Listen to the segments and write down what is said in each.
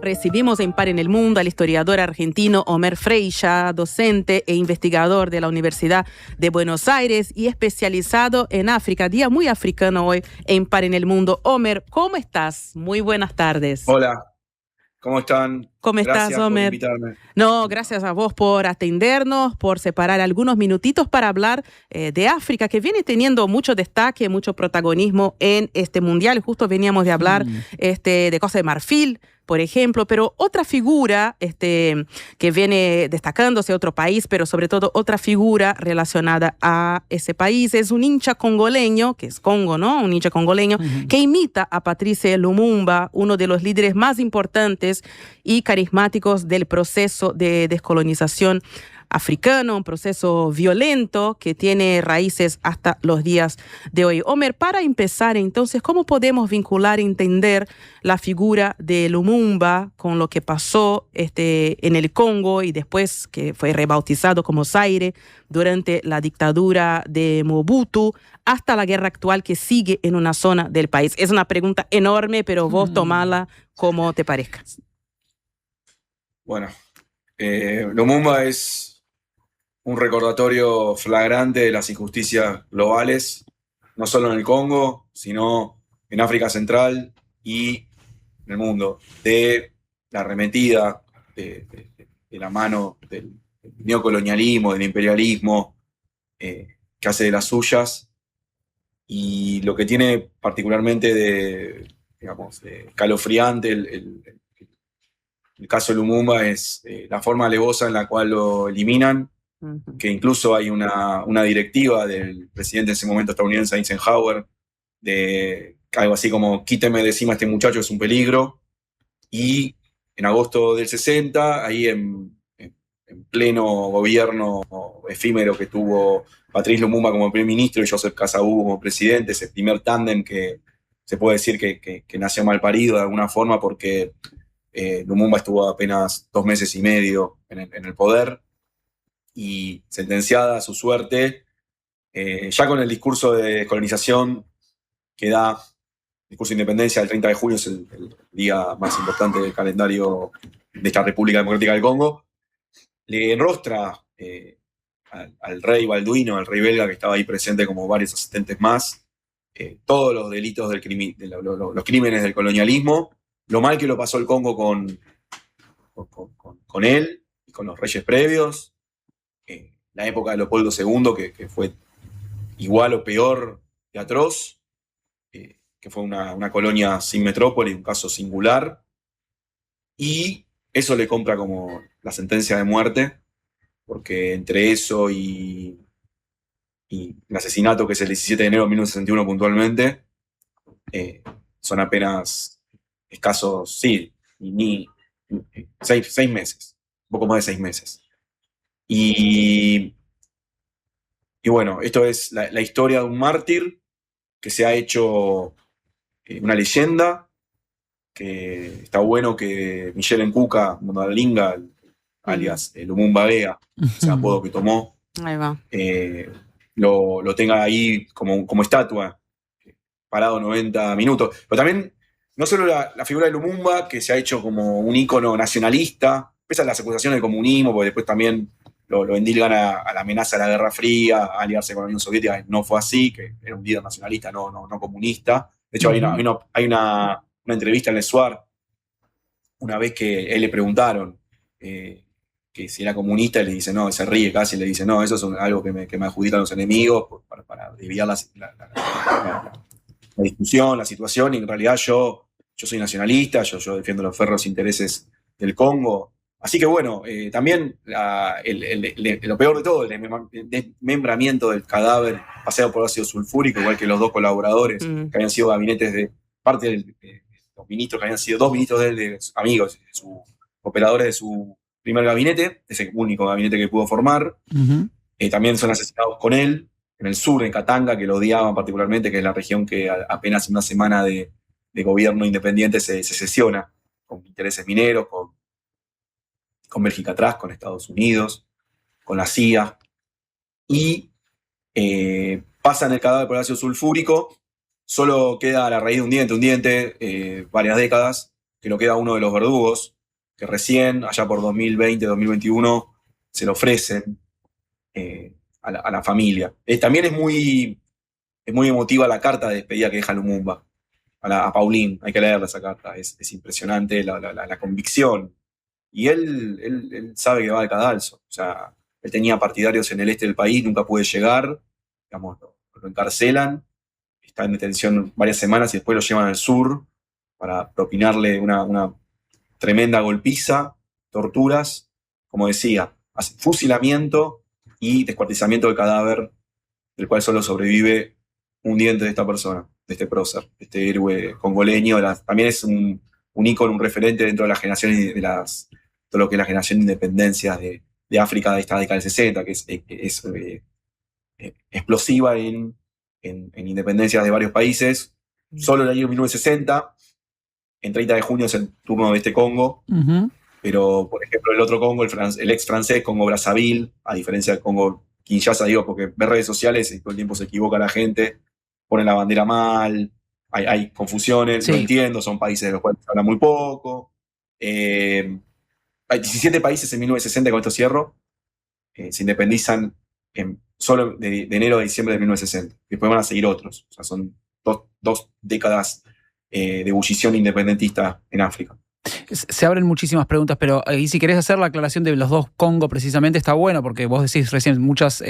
Recibimos en Par en el Mundo al historiador argentino Homer Freyja, docente e investigador de la Universidad de Buenos Aires y especializado en África. Día muy africano hoy en Par en el Mundo. Homer, ¿cómo estás? Muy buenas tardes. Hola, ¿cómo están? ¿Cómo estás, Gracias por Homer? invitarme. No, gracias a vos por atendernos, por separar algunos minutitos para hablar de África, que viene teniendo mucho destaque, mucho protagonismo en este mundial. Justo veníamos de hablar de Costa de Marfil, por ejemplo, pero otra figura que viene destacándose, otro país, pero sobre todo otra figura relacionada a ese país, es un hincha congoleño, que es Congo, ¿no? Un hincha congoleño, que imita a Patrice Lumumba, uno de los líderes más importantes y carismáticos del proceso de descolonización africano, un proceso violento que tiene raíces hasta los días de hoy. Homer, para empezar entonces, ¿cómo podemos vincular, entender la figura de Lumumba con lo que pasó en el Congo y después que fue rebautizado como Zaire durante la dictadura de Mobutu hasta la guerra actual que sigue en una zona del país? Es una pregunta enorme, pero vos tomala como te parezca. Bueno, Lumumba es un recordatorio flagrante de las injusticias globales, no solo en el Congo, sino en África Central y en el mundo, de la arremetida de la mano del neocolonialismo, del imperialismo, que hace de las suyas. Y lo que tiene particularmente de escalofriante el caso de Lumumba es la forma alevosa en la cual lo eliminan, que incluso hay una directiva del presidente en ese momento estadounidense, Eisenhower, de algo así como quíteme de encima a este muchacho, es un peligro. Y en agosto del 60, ahí en pleno gobierno efímero que tuvo Patrice Lumumba como primer ministro y Joseph Kasavubu como presidente, ese primer tándem que se puede decir que nació mal parido de alguna forma porque Lumumba estuvo apenas 2 meses y medio en el poder y sentenciada a su suerte, ya con el discurso de descolonización que da, el discurso de independencia del 30 de junio, es el día más importante del calendario de esta República Democrática del Congo, le enrostra al rey Balduino, al rey belga que estaba ahí presente como varios asistentes más, todos los delitos los crímenes del colonialismo, lo mal que lo pasó el Congo con él y con los reyes previos, la época de Leopoldo II, que fue igual o peor de atroz, que fue una colonia sin metrópoli, un caso singular, y eso le compra como la sentencia de muerte, porque entre eso y el asesinato, que es el 17 de enero de 1961 puntualmente, son apenas escasos, sí, ni 6 meses, un poco más de 6 meses. Y bueno, esto es la historia de un mártir que se ha hecho una leyenda, que está bueno que Michelle Nkuka Mondalinga, alias Lumumba Vega, ese apodo que tomó, Ahí va. lo tenga ahí como estatua, parado 90 minutos. Pero también, no solo la figura de Lumumba, que se ha hecho como un ícono nacionalista, pese a las acusaciones de comunismo, porque después también lo endilgan a la amenaza de la Guerra Fría, a aliarse con la Unión Soviética, no fue así, que era un líder nacionalista, no comunista. De hecho, hay una entrevista en Le Soir, una vez que él le preguntaron que si era comunista, y le dice no, se ríe casi, le dice no, eso es algo que me adjudican los enemigos para desviar la discusión, la situación, y en realidad yo soy nacionalista, yo defiendo los férreos intereses del Congo. Así que bueno, también lo peor de todo, el desmembramiento del cadáver paseado por ácido sulfúrico, igual que los 2 colaboradores que habían sido gabinetes de parte de los ministros, que habían sido 2 ministros de él, de sus amigos, operadores de su primer gabinete, ese único gabinete que pudo formar. También son asesinados con él, en el sur, en Katanga, que lo odiaban particularmente, que es la región que apenas una semana de gobierno independiente se secesiona, con intereses mineros, con Bélgica atrás, con Estados Unidos, con la CIA, y pasan el cadáver por el ácido sulfúrico, solo queda la raíz de un diente, varias décadas, que lo queda uno de los verdugos, que recién, allá por 2020, 2021, se lo ofrecen a la familia. También es muy emotiva la carta de despedida que deja Lumumba a Pauline. Hay que leerla esa carta, es impresionante la convicción. Y él sabe que va al cadalso. O sea, él tenía partidarios en el este del país, nunca puede llegar, digamos, lo encarcelan, está en detención varias semanas y después lo llevan al sur para propinarle una tremenda golpiza, torturas, como decía, fusilamiento y descuartizamiento del cadáver, del cual solo sobrevive un diente de esta persona, de este prócer, de este héroe congoleño. También es un ícono, un referente dentro de las generaciones de lo que es la generación de independencias de África de esta década del 60, que es explosiva en independencias de varios países. Solo en el año 1960, en 30 de junio es el turno de este Congo, pero por ejemplo el otro Congo, el ex francés, Congo Brazzaville, a diferencia del Congo Kinshasa, digo, porque ve redes sociales y todo el tiempo se equivoca la gente, ponen la bandera mal, hay confusiones, sí. No entiendo, son países de los cuales se habla muy poco. Hay 17 países en 1960, con esto cierro, se independizan solo de enero a diciembre de 1960. Después van a seguir otros. O sea, son dos décadas de ebullición independentista en África. Se abren muchísimas preguntas, pero ahí si querés hacer la aclaración de los dos Congo precisamente está bueno, porque vos decís recién muchas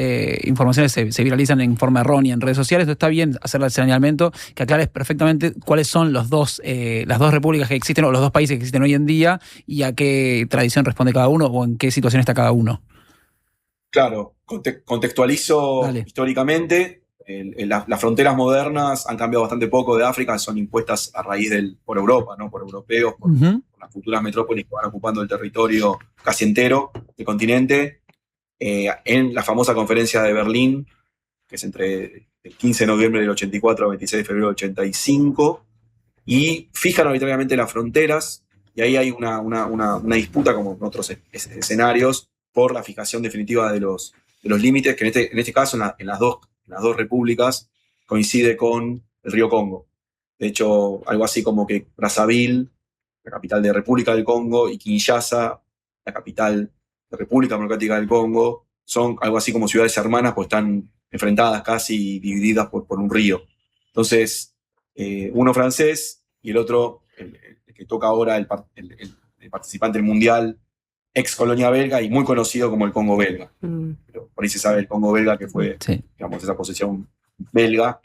informaciones se viralizan en forma errónea en redes sociales. Entonces está bien hacer el señalamiento, que aclares perfectamente cuáles son las dos repúblicas que existen o los dos países que existen hoy en día y a qué tradición responde cada uno o en qué situación está cada uno. Claro, contextualizo. Dale. Históricamente. Las fronteras modernas han cambiado bastante poco de África, son impuestas a raíz por Europa, ¿no? Por europeos, por las futuras metrópolis que van ocupando el territorio casi entero del continente. En la famosa conferencia de Berlín, que es entre el 15 de noviembre del 84 al 26 de febrero del 85, y fijan arbitrariamente las fronteras, y ahí hay una disputa, como en otros escenarios, por la fijación definitiva de los límites, que en este caso en las dos repúblicas coincide con el río Congo. De hecho, algo así como que Brazzaville, la capital de República del Congo, y Kinshasa, la capital de República Democrática del Congo, son algo así como ciudades hermanas, pues están enfrentadas casi, divididas por un río. Entonces, uno francés y el otro, el que toca ahora el participante del Mundial, ex colonia belga y muy conocido como el Congo belga. Pero por ahí se sabe el Congo belga, que fue, digamos, esa posesión belga,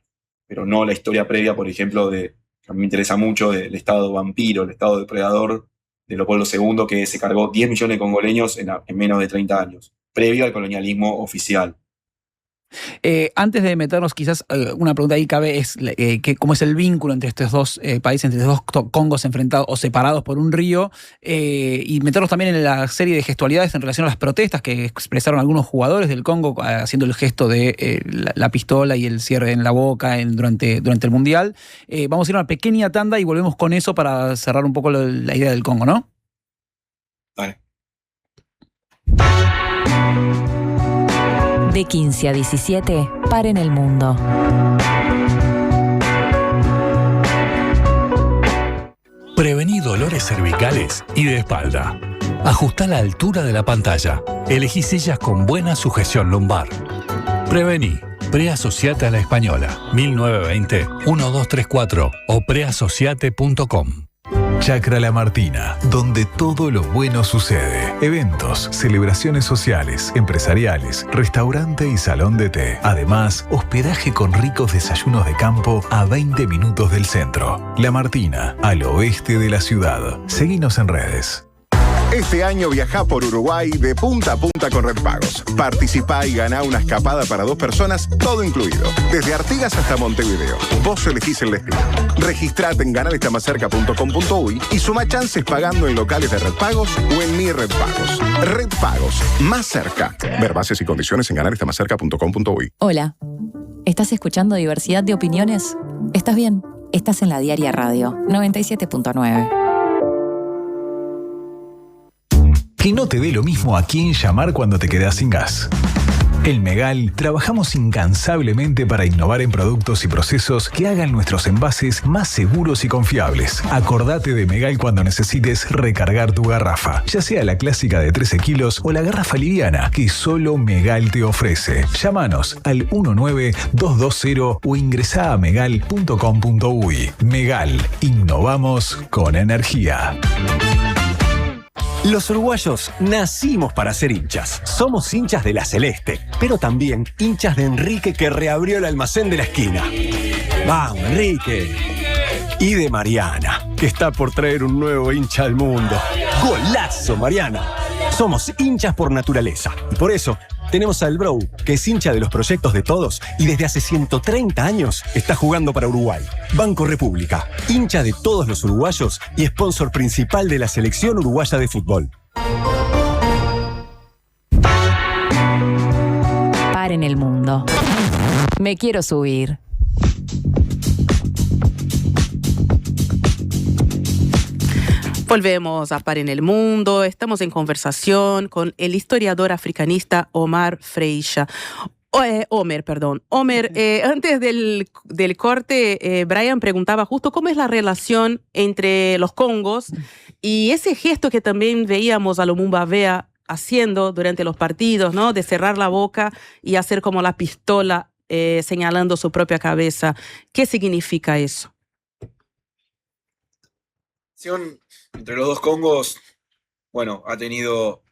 pero no la historia previa, por ejemplo, que a mí me interesa mucho, del Estado vampiro, el Estado depredador de Leopoldo II, que se cargó 10 millones de congoleños en menos de 30 años, previo al colonialismo oficial. Antes de meternos, quizás una pregunta ahí cabe es cómo es el vínculo entre estos dos países, entre los dos Congos enfrentados o separados por un río, y meternos también en la serie de gestualidades en relación a las protestas que expresaron algunos jugadores del Congo haciendo el gesto de la pistola y el cierre en la boca durante el Mundial. Vamos a ir a una pequeña tanda y volvemos con eso para cerrar un poco la idea del Congo, ¿no? Vale. De 15 a 17, paren el mundo. Prevení dolores cervicales y de espalda. Ajustá la altura de la pantalla. Elegí sillas con buena sujeción lumbar. Prevení. Preasociate a la Española. 1920-1234 o preasociate.com. Chacra La Martina, donde todo lo bueno sucede. Eventos, celebraciones sociales, empresariales, restaurante y salón de té. Además, hospedaje con ricos desayunos de campo a 20 minutos del centro. La Martina, al oeste de la ciudad. Seguinos en redes. Este año viajá por Uruguay de punta a punta con Red Pagos. Participá y ganá una escapada para 2 personas, todo incluido. Desde Artigas hasta Montevideo. Vos elegís el destino. Registrate en ganalestamacerca.com.uy y suma chances pagando en locales de Red Pagos o en Mi Red Pagos. Red Pagos, más cerca. Ver bases y condiciones en ganalestamacerca.com.uy. Hola. ¿Estás escuchando Diversidad de Opiniones? ¿Estás bien? Estás en la Diaria Radio 97.9. Que no te dé lo mismo a quién llamar cuando te quedás sin gas. En Megal trabajamos incansablemente para innovar en productos y procesos que hagan nuestros envases más seguros y confiables. Acordate de Megal cuando necesites recargar tu garrafa, ya sea la clásica de 13 kilos o la garrafa liviana que solo Megal te ofrece. Llámanos al 19220 o ingresá a megal.com.uy. Megal, innovamos con energía. Los uruguayos nacimos para ser hinchas. Somos hinchas de la Celeste, pero también hinchas de Enrique, que reabrió el almacén de la esquina. ¡Vamos, Enrique! Y de Mariana, que está por traer un nuevo hincha al mundo. ¡Golazo, Mariana! Somos hinchas por naturaleza y por eso tenemos al Bro, que es hincha de los proyectos de todos y desde hace 130 años está jugando para Uruguay. Banco República, hincha de todos los uruguayos y sponsor principal de la selección uruguaya de fútbol. Paren el mundo. Me quiero subir. Volvemos a Par en el Mundo. Estamos en conversación con el historiador africanista Omer Freixa. Omer, antes del corte, Brian preguntaba justo cómo es la relación entre los Congos y ese gesto que también veíamos a Lumumba Vea haciendo durante los partidos, ¿no? De cerrar la boca y hacer como la pistola señalando su propia cabeza. ¿Qué significa eso? Entre los dos Congos, bueno, ha tenido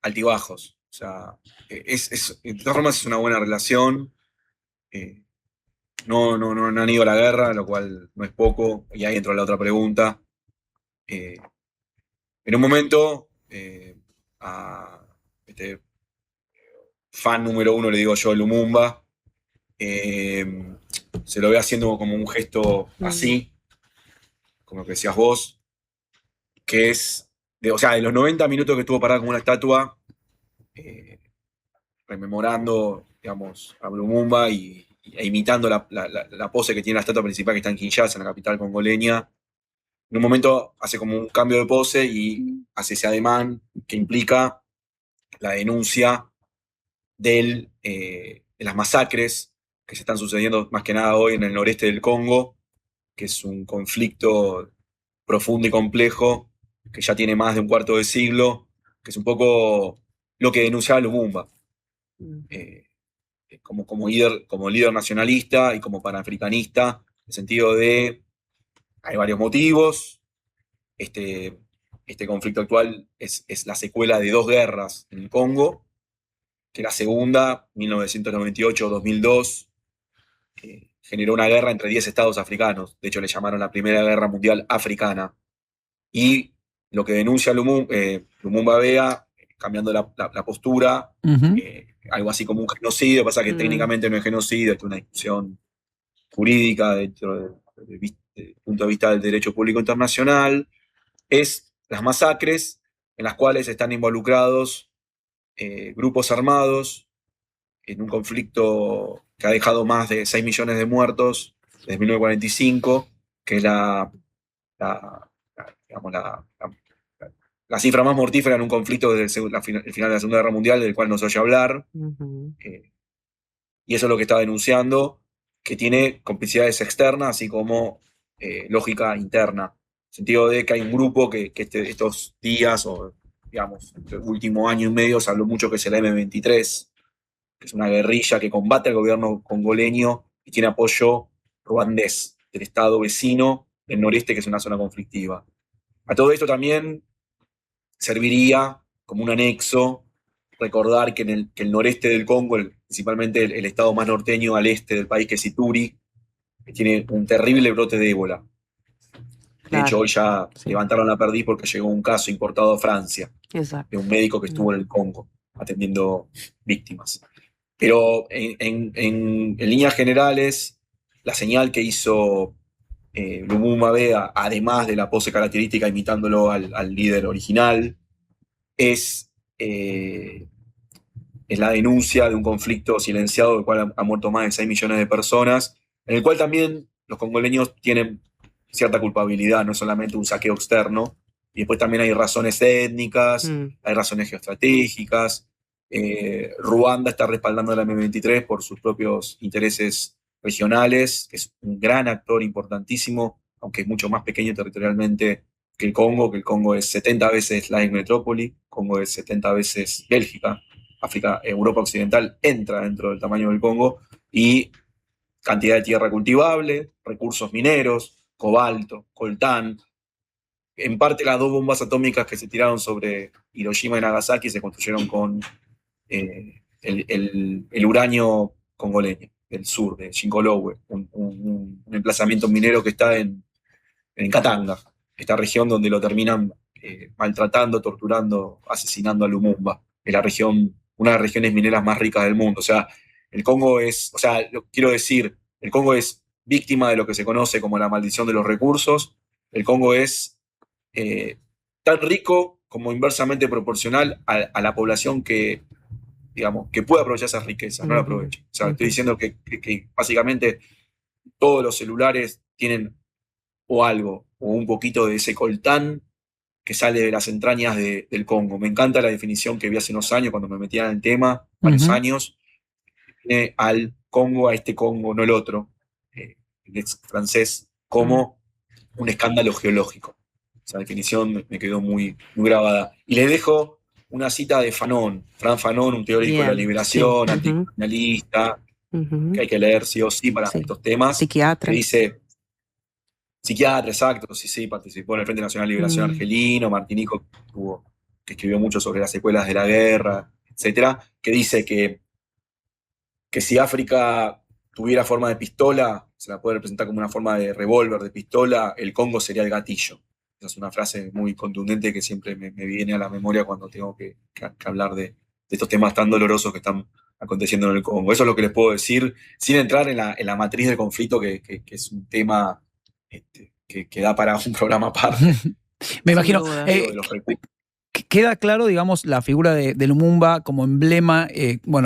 altibajos. O sea, de todas formas es una buena relación. No han ido a la guerra, lo cual no es poco. Y ahí entró la otra pregunta. En un momento, a este fan número uno, le digo yo, Lumumba, se lo ve haciendo como un gesto así, como lo que decías vos, que es, de los 90 minutos que estuvo parado como una estatua, rememorando, digamos, a Lumumba e imitando la pose que tiene la estatua principal, que está en Kinshasa, en la capital congoleña. En un momento hace como un cambio de pose y hace ese ademán que implica la denuncia de las masacres que se están sucediendo más que nada hoy en el noreste del Congo, que es un conflicto profundo y complejo que ya tiene más de un cuarto de siglo, que es un poco lo que denunciaba Lumumba, como líder nacionalista y como panafricanista, en el sentido de hay varios motivos. Este conflicto actual es la secuela de dos guerras en el Congo, que la segunda, 1998-2002, generó una guerra entre 10 estados africanos. De hecho, le llamaron la Primera Guerra Mundial Africana. Y lo que denuncia Lumumba Vea, cambiando la postura, algo así como un genocidio, pasa que técnicamente no es genocidio, es una discusión jurídica dentro del punto de vista del derecho público internacional, es las masacres en las cuales están involucrados grupos armados en un conflicto que ha dejado más de 6 millones de muertos desde 1945, que es la cifra más mortífera en un conflicto desde el final de la Segunda Guerra Mundial, del cual no se oye hablar. Y eso es lo que está denunciando, que tiene complicidades externas, así como lógica interna. En el sentido de que hay un grupo que estos días, o digamos, el último año y medio, se habló mucho, que es el M23, que es una guerrilla que combate al gobierno congoleño y tiene apoyo ruandés del estado vecino del noreste, que es una zona conflictiva. A todo esto también serviría como un anexo recordar que el noreste del Congo, principalmente el estado más norteño al este del país, que es Ituri, que tiene un terrible brote de ébola. De hecho, hoy ya levantaron la perdiz porque llegó un caso importado a Francia. Exacto. De un médico que estuvo en el Congo atendiendo víctimas. Pero en líneas generales, la señal que hizo Lumumba Vea, además de la pose característica imitándolo al líder original, es la denuncia de un conflicto silenciado del cual ha muerto más de 6 millones de personas, en el cual también los congoleños tienen cierta culpabilidad, no solamente un saqueo externo, y después también hay razones étnicas, hay razones geoestratégicas, Ruanda está respaldando la M23 por sus propios intereses regionales, que es un gran actor importantísimo, aunque es mucho más pequeño territorialmente que el Congo es 70 veces la metrópoli, Congo es 70 veces Bélgica, Europa Occidental entra dentro del tamaño del Congo, y cantidad de tierra cultivable, recursos mineros, cobalto, coltán. En parte las 2 bombas atómicas que se tiraron sobre Hiroshima y Nagasaki se construyeron con el uranio congoleño, del sur, de Shinkolowe, un emplazamiento minero que está en Katanga, esta región donde lo terminan maltratando, torturando, asesinando a Lumumba, es una de las regiones mineras más ricas del mundo. O sea, el Congo quiero decir, el Congo es víctima de lo que se conoce como la maldición de los recursos. El Congo es tan rico como inversamente proporcional a la población que puede aprovechar esas riquezas, no la aprovecha. O sea, estoy diciendo que básicamente todos los celulares tienen o algo, o un poquito de ese coltán que sale de las entrañas del Congo. Me encanta la definición que vi hace unos años cuando me metía en el tema, varios años, al Congo, a este Congo, no el otro, el francés, como un escándalo geológico. Esa definión me quedó muy, muy grabada. Y les dejo una cita de Fanon, Fran Fanon, un teórico de la liberación, anticolonialista, que hay que leer sí o sí para estos temas. Psiquiatra. Que dice, psiquiatra, exacto, sí, participó en el Frente Nacional de Liberación Argelino, Martinico, que escribió mucho sobre las secuelas de la guerra, etcétera, que dice que si África tuviera forma de pistola, se la puede representar como una forma de revólver, de pistola, el Congo sería el gatillo. Esa es una frase muy contundente que siempre me viene a la memoria cuando tengo que hablar de estos temas tan dolorosos que están aconteciendo en el Congo. Eso es lo que les puedo decir, sin entrar en la matriz del conflicto, que es un tema que da para un programa aparte. Me imagino. Queda claro, digamos, la figura de Lumumba como emblema,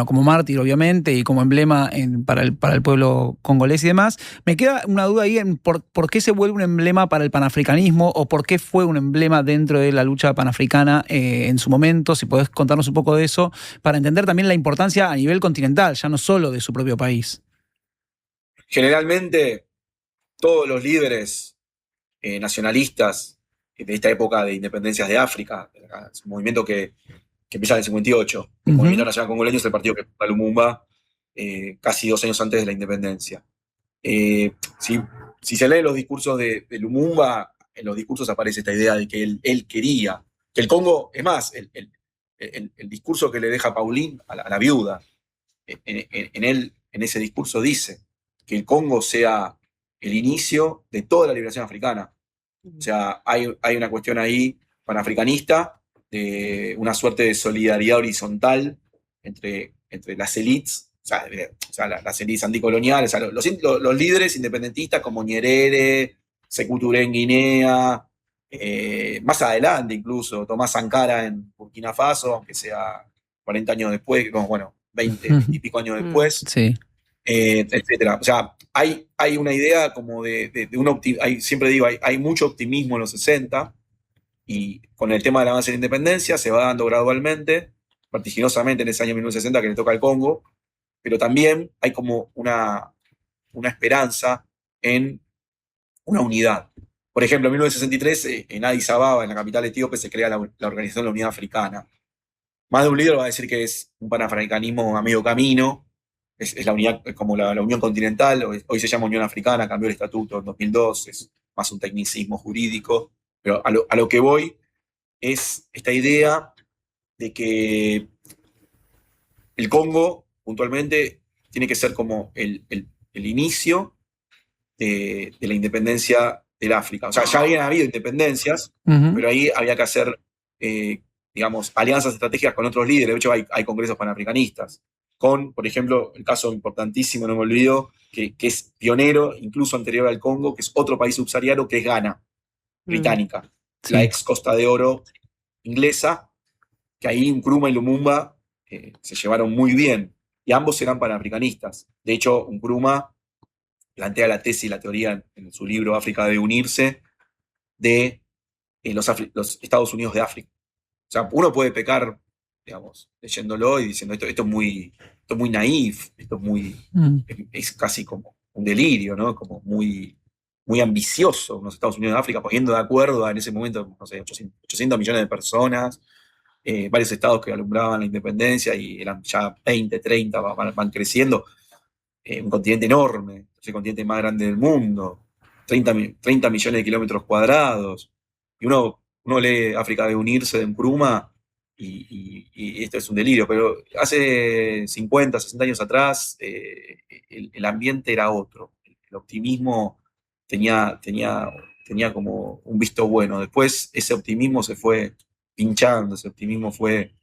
como mártir, obviamente, y como emblema para el pueblo congolés y demás. Me queda una duda ahí en por qué se vuelve un emblema para el panafricanismo, o por qué fue un emblema dentro de la lucha panafricana en su momento. Si podés contarnos un poco de eso, para entender también la importancia a nivel continental, ya no solo de su propio país. Generalmente, todos los líderes nacionalistas de esta época de independencias de África, es un movimiento que empieza en el 58. El Movimiento Nacional Congoleño es el partido que funda Lumumba casi 2 años antes de la independencia. Si se leen los discursos de Lumumba, en los discursos aparece esta idea de que él quería que el Congo, es más, el discurso que le deja Pauline a la viuda, en ese discurso dice que el Congo sea el inicio de toda la liberación africana. O sea, hay una cuestión ahí panafricanista, de una suerte de solidaridad horizontal entre las élites, las élites anticoloniales, los líderes independentistas como Nyerere, Sékou Touré en Guinea, más adelante incluso Tomás Sankara en Burkina Faso, aunque sea 40 años después, 20 y pico años después. Sí. Etcétera. O sea, hay una idea como de un optimismo, siempre digo, hay mucho optimismo en los 60, y con el tema del avance de la independencia se va dando gradualmente, vertiginosamente en ese año 1960 que le toca al Congo, pero también hay como una esperanza en una unidad. Por ejemplo, en 1963, en Addis Ababa, en la capital etíope, se crea la Organización de la Unidad Africana. Más de un líder va a decir que es un panafricanismo a medio camino. Es la unidad, como la Unión Continental, hoy se llama Unión Africana, cambió el estatuto en 2002, es más un tecnicismo jurídico, pero a lo que voy es esta idea de que el Congo, puntualmente, tiene que ser como el inicio de la independencia del África. O sea, ya habían habido independencias, pero ahí había que hacer, alianzas estratégicas con otros líderes. De hecho, hay congresos panafricanistas. Con, por ejemplo, el caso importantísimo, no me olvido, que es pionero, incluso anterior al Congo, que es otro país subsahariano, que es Ghana, británica, la ex Costa de Oro inglesa, que ahí Nkrumah y Lumumba se llevaron muy bien, y ambos eran panafricanistas. De hecho, Nkrumah plantea la tesis y la teoría en su libro África debe unirse, de los Estados Unidos de África. O sea, uno puede pecar digamos, leyéndolo y diciendo esto es muy naif, esto es muy, es casi como un delirio, ¿no? Como muy, muy ambicioso los Estados Unidos de África, poniendo de acuerdo en ese momento, no sé, 800 millones de personas, varios estados que alumbraban la independencia y eran ya 20, 30, van creciendo, un continente enorme, es el continente más grande del mundo, 30 millones de kilómetros cuadrados, y uno lee África de unirse de Nkrumah y esto es un delirio, pero hace 50, 60 años atrás el ambiente era otro, el optimismo tenía como un visto bueno, después ese optimismo se fue pinchando, ese optimismo fue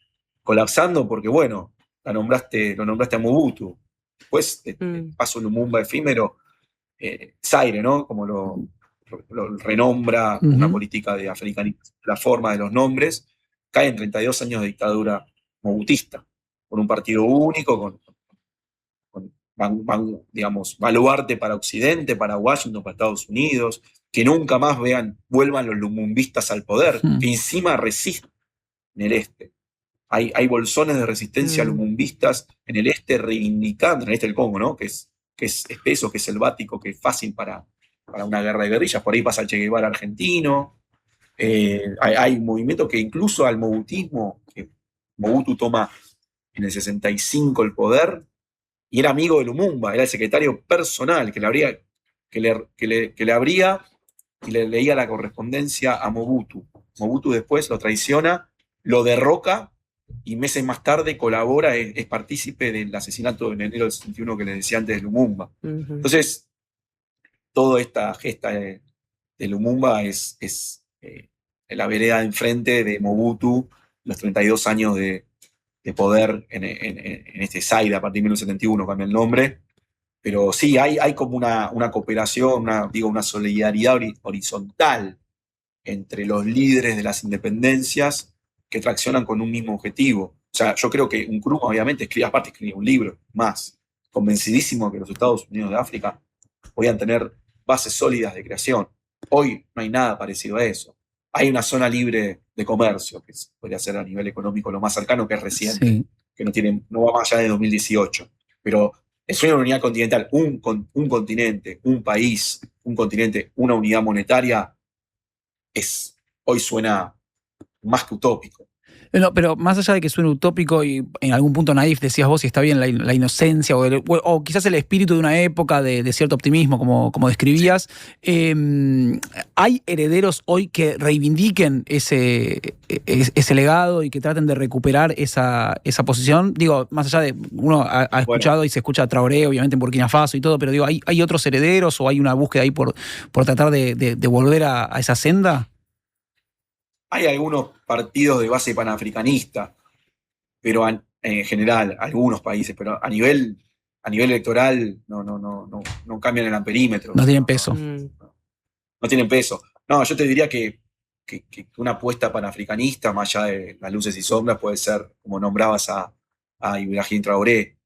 colapsando porque, bueno, lo nombraste a Mobutu, después pasó Lumumba efímero, Zaire, ¿no? Como lo renombra una política de africanismo, la forma de los nombres, cae en 32 años de dictadura mobutista, con un partido único, digamos, baluarte para Occidente, para Washington, para Estados Unidos, que nunca más vuelvan los lumumbistas al poder, que encima resisten en el este. Hay bolsones de resistencia lumumbistas en el este reivindicando, en el este del Congo, ¿no? Que es espeso, que es selvático, que es fácil para una guerra de guerrillas. Por ahí pasa el Che Guevara argentino. Hay un movimiento que incluso al mobutismo, que Mobutu toma en el 65 el poder, y era amigo de Lumumba, era el secretario personal que le abría y le leía la correspondencia a Mobutu. Mobutu después lo traiciona, lo derroca y meses más tarde colabora, es partícipe del asesinato en enero del 61 que les decía antes de Lumumba. Entonces, toda esta gesta de Lumumba es la vereda de enfrente de Mobutu, los 32 años de poder en este Zaire, a partir de 1971 cambia el nombre, pero sí, hay como una cooperación, una solidaridad horizontal entre los líderes de las independencias que traccionan con un mismo objetivo. O sea, yo creo que Nkrumah obviamente escribe un libro más, convencidísimo que los Estados Unidos de África podían tener bases sólidas de creación. Hoy no hay nada parecido a eso. Hay una zona libre de comercio, que podría ser a nivel económico lo más cercano, que es reciente, que no va más allá de 2018. Pero el sueño de una unidad continental, un continente, un país, un continente, una unidad monetaria, hoy suena más que utópico. No, pero más allá de que suene utópico y en algún punto naif, decías vos, si está bien la inocencia o quizás el espíritu de una época de cierto optimismo, como describías, ¿hay herederos hoy que reivindiquen ese legado y que traten de recuperar esa posición? Digo, más allá de, uno ha escuchado y se escucha a Traoré, obviamente en Burkina Faso y todo, pero digo, ¿hay otros herederos o hay una búsqueda ahí por tratar de volver a esa senda? Hay algunos partidos de base panafricanista, pero en general, algunos países, pero a nivel electoral no cambian el amperímetro. No tienen peso. No tienen peso. No, yo te diría que una apuesta panafricanista, más allá de las luces y sombras, puede ser, como nombrabas a Ibrahim Traoré,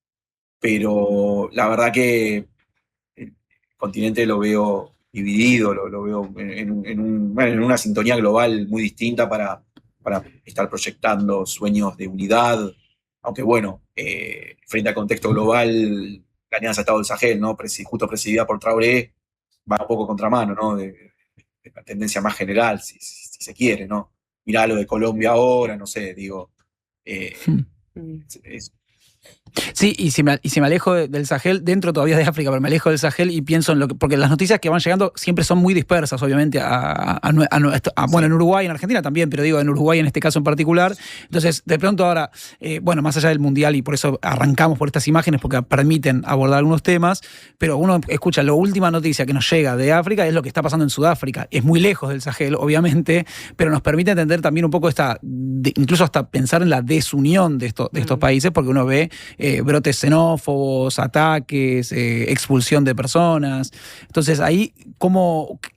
pero la verdad que el continente lo veo dividido, lo veo en una sintonía global muy distinta para estar proyectando sueños de unidad, aunque bueno, frente al contexto global, la Alianza Estado del Sahel, ¿no? Justo presidida por Traoré, va un poco contramano, ¿no? De la tendencia más general, si se quiere, ¿no? Mirá lo de Colombia ahora, no sé, digo. Sí, y si me alejo del Sahel, dentro todavía de África, pero me alejo del Sahel y pienso en porque las noticias que van llegando siempre son muy dispersas, obviamente, bueno, en Uruguay, en Argentina también, pero digo, en Uruguay en este caso en particular. Entonces, de pronto ahora, bueno, más allá del Mundial, y por eso arrancamos por estas imágenes, porque permiten abordar algunos temas, pero uno escucha, la última noticia que nos llega de África es lo que está pasando en Sudáfrica. Es muy lejos del Sahel, obviamente, pero nos permite entender también un poco incluso hasta pensar en la desunión de estos países, porque uno ve brotes xenófobos, ataques, expulsión de personas. Entonces, ahí,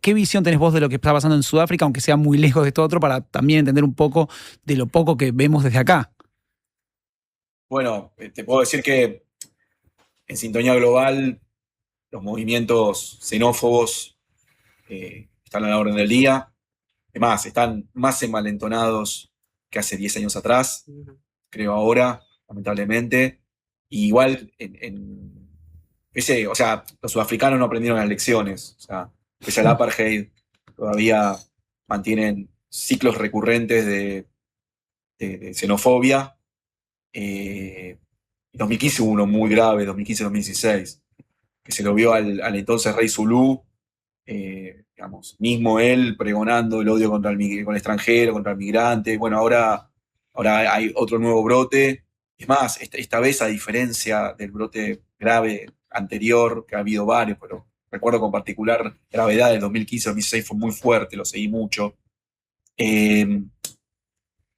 ¿qué visión tenés vos de lo que está pasando en Sudáfrica, aunque sea muy lejos de esto otro, para también entender un poco de lo poco que vemos desde acá? Bueno, te puedo decir que en sintonía global los movimientos xenófobos están a la orden del día. Además, están más envalentonados que hace 10 años atrás. creo ahora, lamentablemente. Y igual, o sea, los sudafricanos no aprendieron las lecciones. O sea, pese al apartheid, todavía mantienen ciclos recurrentes de xenofobia. En 2015 hubo uno muy grave, 2015-2016, que se lo vio al entonces rey Zulú, digamos, mismo él pregonando el odio con el extranjero, contra el migrante. Bueno, ahora hay otro nuevo brote. Es más, esta vez, a diferencia del brote grave anterior, que ha habido varios, pero recuerdo con particular gravedad del 2015-2016 fue muy fuerte, lo seguí mucho.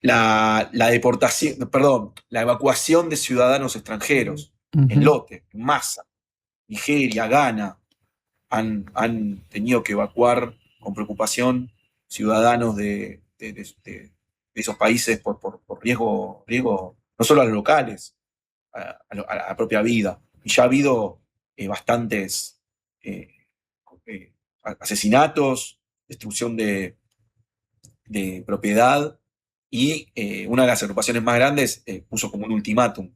La deportación, perdón, la evacuación de ciudadanos extranjeros en lote, en masa. Nigeria, Ghana, han tenido que evacuar con preocupación ciudadanos de esos países por riesgo, no solo a los locales, a la propia vida. Y ya ha habido bastantes asesinatos, destrucción de propiedad, y una de las agrupaciones más grandes puso como un ultimátum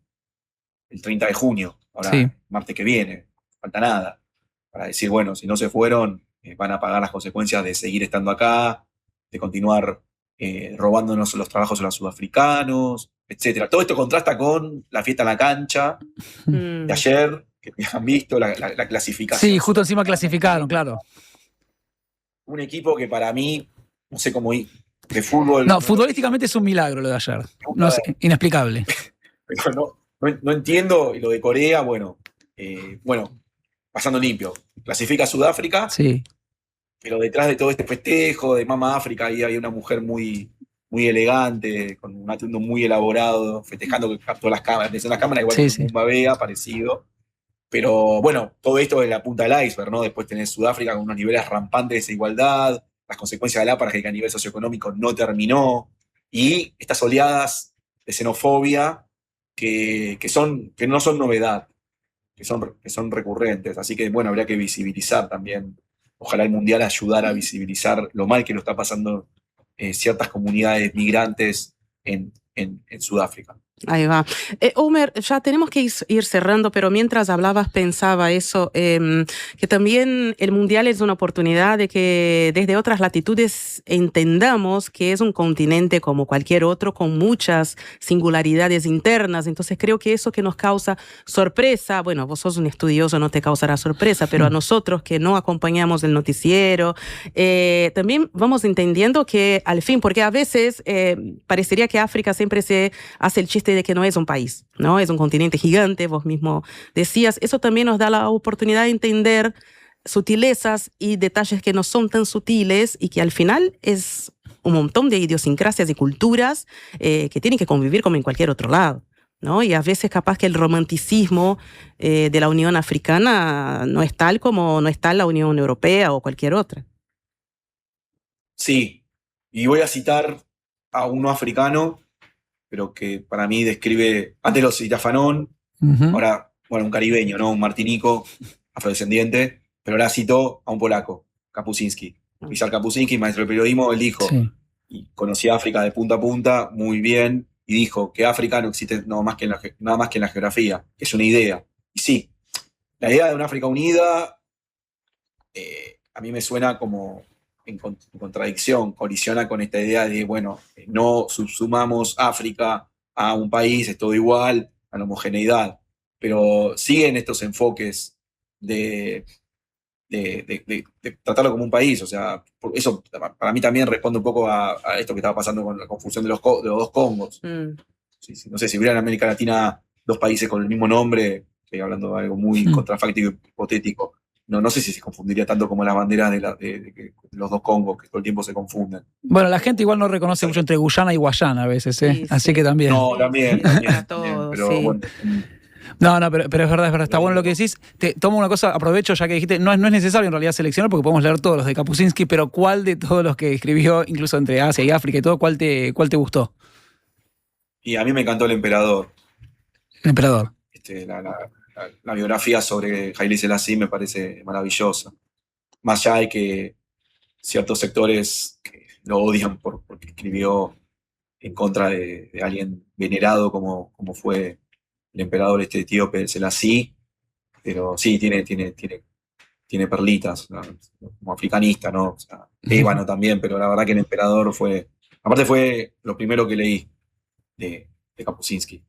el 30 de junio, ahora martes que viene, no falta nada, para decir, bueno, si no se fueron, van a pagar las consecuencias de seguir estando acá, de continuar robándonos los trabajos a los sudafricanos, etc. Todo esto contrasta con la fiesta en la cancha de ayer, que han visto la clasificación. Sí, justo encima clasificaron, claro. Un equipo que para mí, no sé cómo ir, de fútbol... No, futbolísticamente es un milagro lo de ayer. No sé, inexplicable. Pero no entiendo, y lo de Corea, bueno, pasando limpio. Clasifica a Sudáfrica, sí, pero detrás de todo este festejo de Mama África ahí hay una mujer muy, muy elegante, con un atuendo muy elaborado, festejando que captó las cámaras. Desde las cámaras igual que un Babea, parecido. Pero bueno, todo esto es la punta del iceberg, ¿no? Después tenés Sudáfrica con unos niveles rampantes de desigualdad, las consecuencias del apartheid que a nivel socioeconómico no terminó, y estas oleadas de xenofobia que no son novedad, que son recurrentes. Así que, bueno, habría que visibilizar también. Ojalá el Mundial ayudara a visibilizar lo mal que lo está pasando ciertas comunidades migrantes en Sudáfrica. Ahí va. Omer, ya tenemos que ir cerrando, pero mientras hablabas pensaba eso, que también el Mundial es una oportunidad de que desde otras latitudes entendamos que es un continente como cualquier otro, con muchas singularidades internas. Entonces creo que eso que nos causa sorpresa, bueno, vos sos un estudioso, no te causará sorpresa, pero a nosotros que no acompañamos el noticiero, también vamos entendiendo que al fin, porque a veces parecería que África siempre se hace el chiste de que no es un país, ¿no? Es un continente gigante, vos mismo decías. Eso también nos da la oportunidad de entender sutilezas y detalles que no son tan sutiles y que al final es un montón de idiosincrasias y culturas que tienen que convivir como en cualquier otro lado, ¿no? Y a veces capaz que el romanticismo de la Unión Africana no es tal como no está la Unión Europea o cualquier otra. Sí, y voy a citar a uno africano, pero que para mí describe, antes lo citaba Fanon, ahora, bueno, un caribeño, ¿no? Un martinico, afrodescendiente, pero ahora citó a un polaco, Kapuscinski. Wysar Kapuscinski, maestro de periodismo, él dijo, y conocía África de punta a punta muy bien, y dijo que África no existe nada más que en la geografía, que es una idea. Y sí, la idea de una África unida a mí me suena como en contradicción, colisiona con esta idea de, bueno, no subsumamos África a un país, es todo igual, a la homogeneidad, pero siguen estos enfoques de tratarlo como un país. O sea, eso para mí también responde un poco a esto que estaba pasando con la confusión de los dos Congos. Sí, no sé, si hubiera en América Latina dos países con el mismo nombre, estoy hablando de algo muy contrafáctico y hipotético, no sé si se confundiría tanto como las banderas de los dos Congos, que todo el tiempo se confunden. Bueno, la gente igual no reconoce mucho entre Guyana y Guayana a veces, ¿eh? Sí, así que también. No, también, pero bueno. No, pero es verdad, está bueno lo que decís. Te tomo una cosa, aprovecho ya que dijiste, no es necesario en realidad seleccionar porque podemos leer todos los de Kapuscinski, pero ¿cuál de todos los que escribió, incluso entre Asia y África y todo, cuál te gustó? Y a mí me encantó El Emperador. El Emperador. La biografía sobre Haile Selassie me parece maravillosa. Más allá de que ciertos sectores que lo odian porque escribió en contra de alguien venerado como fue el emperador etíope Selassie, pero sí, tiene perlitas, ¿no? Como africanista, ¿no? O sea, ébano también, pero la verdad que el emperador aparte fue lo primero que leí de Kapuscinski.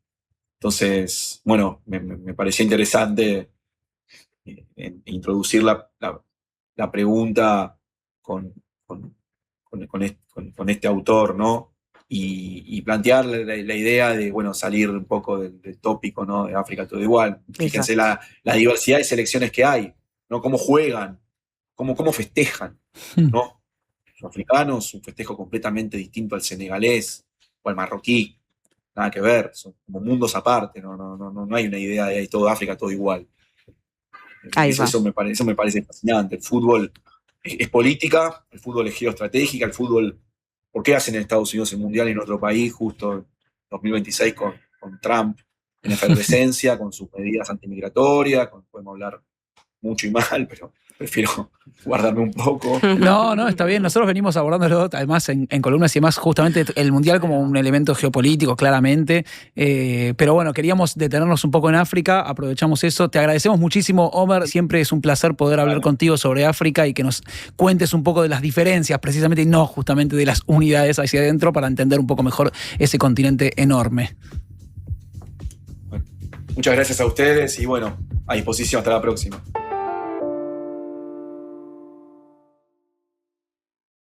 Entonces, bueno, me pareció interesante introducir la pregunta con este autor, ¿no? Y plantear la idea de, bueno, salir un poco del tópico, ¿no? De África todo igual. Fíjense la diversidad de selecciones que hay, ¿no? Cómo juegan, cómo festejan, ¿no? Los africanos, un festejo completamente distinto al senegalés o al marroquí. Nada que ver, son como mundos aparte, no hay una idea de todo África todo igual. Eso me parece fascinante. El fútbol es política, el fútbol es geoestratégica, el fútbol... ¿Por qué hacen en Estados Unidos el Mundial y en otro país justo en 2026 con Trump en efervescencia, con sus medidas antimigratorias? Podemos hablar mucho y mal, pero prefiero guardarme un poco. No, está bien. Nosotros venimos abordándolo además en columnas y demás, justamente el Mundial como un elemento geopolítico, claramente. Pero bueno, queríamos detenernos un poco en África, aprovechamos eso. Te agradecemos muchísimo, Omer. Siempre es un placer poder hablar contigo sobre África y que nos cuentes un poco de las diferencias, precisamente, y no justamente de las unidades hacia adentro, para entender un poco mejor ese continente enorme. Bueno, muchas gracias a ustedes y bueno, a disposición. Hasta la próxima.